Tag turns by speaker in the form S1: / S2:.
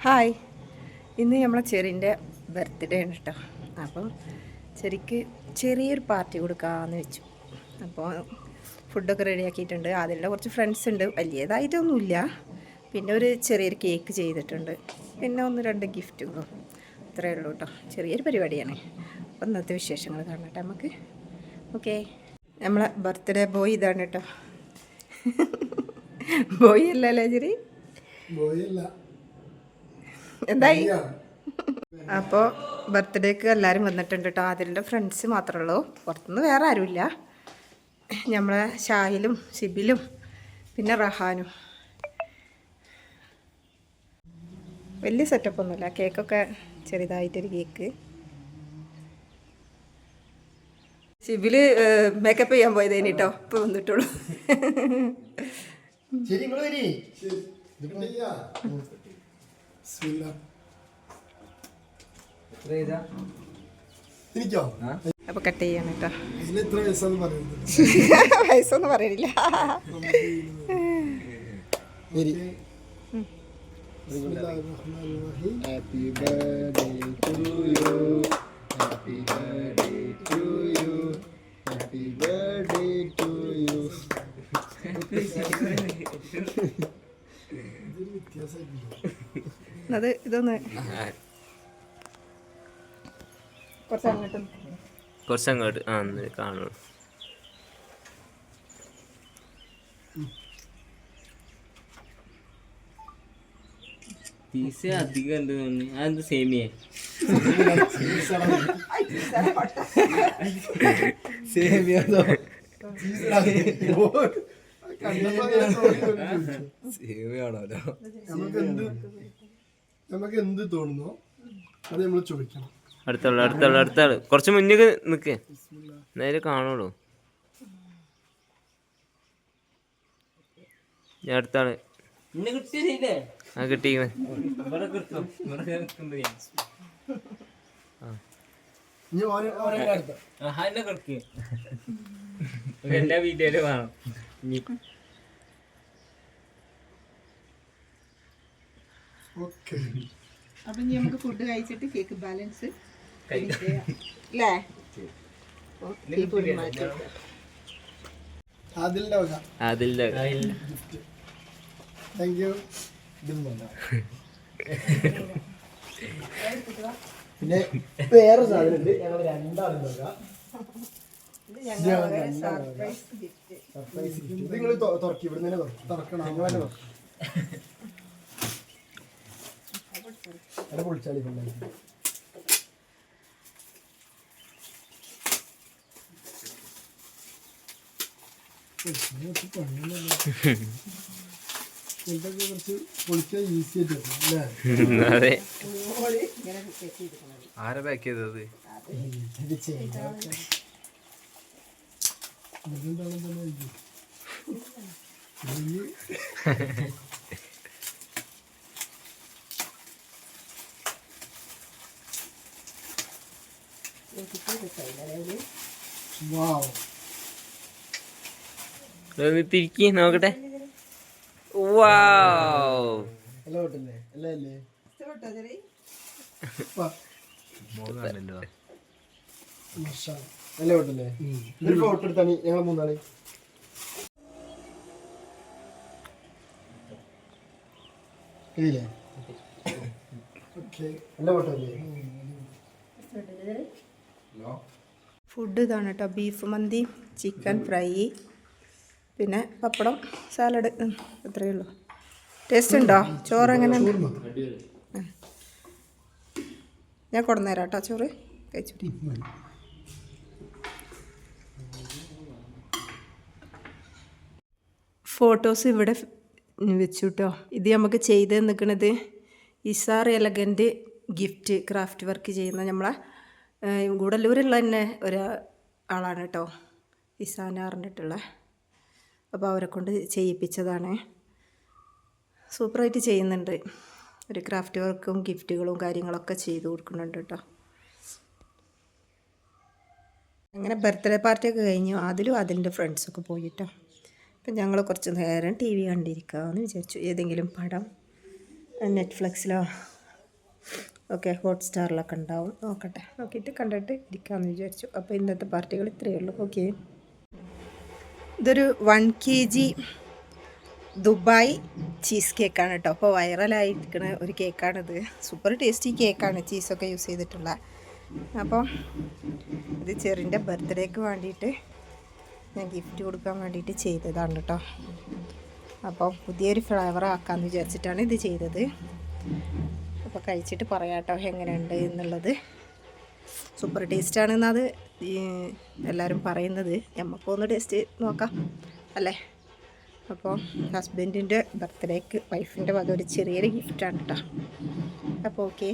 S1: Hi, ഇന്ന് നമ്മളെ ചെറിൻ്റെ birthday ആണ് കേട്ടോ. അപ്പം ചെറിക്ക് ചെറിയൊരു പാർട്ടി കൊടുക്കാമെന്ന് വെച്ചു. അപ്പോൾ ഫുഡൊക്കെ റെഡിയാക്കിയിട്ടുണ്ട്. അതിലുള്ള കുറച്ച് ഫ്രണ്ട്സ് ഉണ്ട്, വലിയതായിട്ടൊന്നുമില്ല. പിന്നെ ഒരു ചെറിയൊരു കേക്ക് ചെയ്തിട്ടുണ്ട്, പിന്നെ 1-2 ഗിഫ്റ്റുകളും, അത്രയേ ഉള്ളൂ കേട്ടോ. ചെറിയൊരു പരിപാടിയാണ്. അപ്പം ഇന്നത്തെ വിശേഷങ്ങൾ കാണട്ടെ നമുക്ക്. ഓക്കെ, നമ്മളെ ബർത്ത്ഡേ ബോയ് ഇതാണ് കേട്ടോ. ബോയ് അല്ലല്ലേ ചെറി? എന്തായി? അപ്പോൾ ബർത്ത്ഡേക്ക് എല്ലാവരും വന്നിട്ടുണ്ട് കേട്ടോ. അതിൻ്റെ ഫ്രണ്ട്സ് മാത്രമേ ഉള്ളൂ, പുറത്തുനിന്ന് വേറെ ആരുമില്ല. നമ്മളെ ഷാഹിലും ഷിബിലും പിന്നെ റഹാനും. വലിയ സെറ്റപ്പൊന്നുമില്ല, കേക്കൊക്കെ ചെറുതായിട്ടൊരു കേക്ക്. ഷിബില് മേക്കപ്പ് ചെയ്യാൻ പോയതേനി കേട്ടോ, ഇപ്പോൾ വന്നിട്ടുള്ളൂ. അപ്പൊ കട്ട് ചെയ്യാണ് കേട്ടോ. വയസ്സൊന്നും പറയണില്ല.
S2: Happy birthday to you. Happy birthday to you. Happy birthday to you.
S1: അത് ഇതൊന്ന്
S3: കുറച്ചങ്ങോട്ട് കാണുള്ളൂ. പീസ് അധികം ഉണ്ട് തോന്നി. അതെന്ത് സേമിയേ?
S2: സേമിയാണോ? നമുക്ക് എന്ത് തോന്നുന്നോ അത് നമ്മൾ ചോദിക്കണം.
S3: അടുത്താള് കുറച്ച് മുന്നേക്ക് നിക്ക്, നേരെ കാണുള്ളൂ. ഞാൻ അടുത്താള് കിട്ടിയത് എല്ലാ വീഡിയോയിലും വേണം.
S1: അപ്പൊ ഇനി നമുക്ക് ഫുഡ് കഴിച്ചിട്ട് കേക്ക് ബാലൻസ് അല്ലേ?
S3: അതിന്റെ
S2: താങ്ക് യു. പിന്നെ വേറെ സാധനം ഉണ്ട്, ഞങ്ങൾ രണ്ടാളും നോക്കാം. സർപ്രൈസ് ഗിഫ്റ്റ് നിങ്ങൾ തുറക്കി, ഇവിടെ തന്നെ തുറക്കണം. അങ്ങനെ തന്നെ തുറക്കണം. അവിടെ പൊളിച്ചാളി കൊണ്ടായി. ഇതൊക്കെ കുറച്ച് പൊളിക്കാൻ ഈസി ആയിട്ട് അല്ലേ?
S3: ആരാ പാക്ക് ചെയ്തത്? തിരിക്കി നോക്കട്ടെ.
S2: ഫോട്ടോ എടുത്താണ് ഞങ്ങൾ മൂന്നാള്.
S1: ഫുഡ് ഇതാണ് കേട്ടോ. ബീഫ് മന്തി, ചിക്കൻ ഫ്രൈ, പിന്നെ പപ്പടം, സാലഡ്, അത്രയേ ഉള്ളൂ. ടേസ്റ്റ് ഉണ്ടോ? ചോറ് എങ്ങനെ? ഞാൻ കൊണ്ടുവന്നേരാം കേട്ടോ, ചോറ് കഴിച്ചിട്ട്. ഫോട്ടോസ് ഇവിടെ വെച്ചു കേട്ടോ. ഇത് നമുക്ക് ചെയ്ത് നിൽക്കുന്നത് ഇസാർ എലഗൻറ്റ് ഗിഫ്റ്റ് ക്രാഫ്റ്റ് വർക്ക് ചെയ്യുന്ന നമ്മളെ ഗൂഡല്ലൂരുള്ള തന്നെ ഒരാളാണ് കേട്ടോ, ഇസാന അറിഞ്ഞിട്ടുള്ള. അപ്പോൾ അവരെ കൊണ്ട് ചെയ്യിപ്പിച്ചതാണ്. സൂപ്പറായിട്ട് ചെയ്യുന്നുണ്ട്. ഒരു ക്രാഫ്റ്റ് വർക്കും ഗിഫ്റ്റുകളും കാര്യങ്ങളൊക്കെ ചെയ്ത് കൊടുക്കുന്നുണ്ട് കേട്ടോ. അങ്ങനെ ബർത്ത്ഡേ പാർട്ടിയൊക്കെ കഴിഞ്ഞു. അതിലും അതിൻ്റെ ഫ്രണ്ട്സൊക്കെ പോയിട്ടോ. അപ്പം ഞങ്ങൾ കുറച്ച് നേരം TV കണ്ടിരിക്കാമെന്ന് വിചാരിച്ചു. ഏതെങ്കിലും പടം നെറ്റ്ഫ്ലിക്സിലോ ഓക്കെ ഹോട്ട്സ്റ്റാറിലൊക്കെ ഉണ്ടാവും. നോക്കട്ടെ, നോക്കിയിട്ട് കണ്ടിട്ട് ഇരിക്കാമെന്ന് വിചാരിച്ചു. അപ്പോൾ ഇന്നത്തെ പാർട്ടികൾ ഇത്രയേ ഉള്ളൂ. ഓക്കെ, ഇതൊരു 1 kg ദുബായ് ചീസ് കേക്കാണ് കേട്ടോ. അപ്പോൾ വൈറലായിരിക്കുന്ന ഒരു കേക്കാണിത്. സൂപ്പർ ടേസ്റ്റി കേക്കാണ്, ചീസൊക്കെ യൂസ് ചെയ്തിട്ടുള്ള. അപ്പോൾ ഇത് ചെറിൻ്റെ ബർത്ത്ഡേക്ക് വേണ്ടിയിട്ട് ഞാൻ ഗിഫ്റ്റ് കൊടുക്കാൻ വേണ്ടിയിട്ട് ചെയ്തതാണ് കേട്ടോ. അപ്പോൾ പുതിയൊരു ഫ്ലേവർ ആക്കാമെന്ന് വിചാരിച്ചിട്ടാണ് ഇത് ചെയ്തത്. അപ്പോൾ കഴിച്ചിട്ട് പറയാം കേട്ടോ എങ്ങനെയുണ്ട് എന്നുള്ളത്. സൂപ്പർ ടേസ്റ്റാണെന്നത് എല്ലാവരും പറയുന്നത്. നമുക്കൊന്ന് ടേസ്റ്റ് നോക്കാം അല്ലേ. അപ്പോൾ ഹസ്ബൻഡിൻ്റെ ബർത്ത്ഡേക്ക് വൈഫിൻ്റെ വക ഒരു ചെറിയൊരു ഗിഫ്റ്റാണ് കേട്ടോ. അപ്പോൾ ഓക്കെ.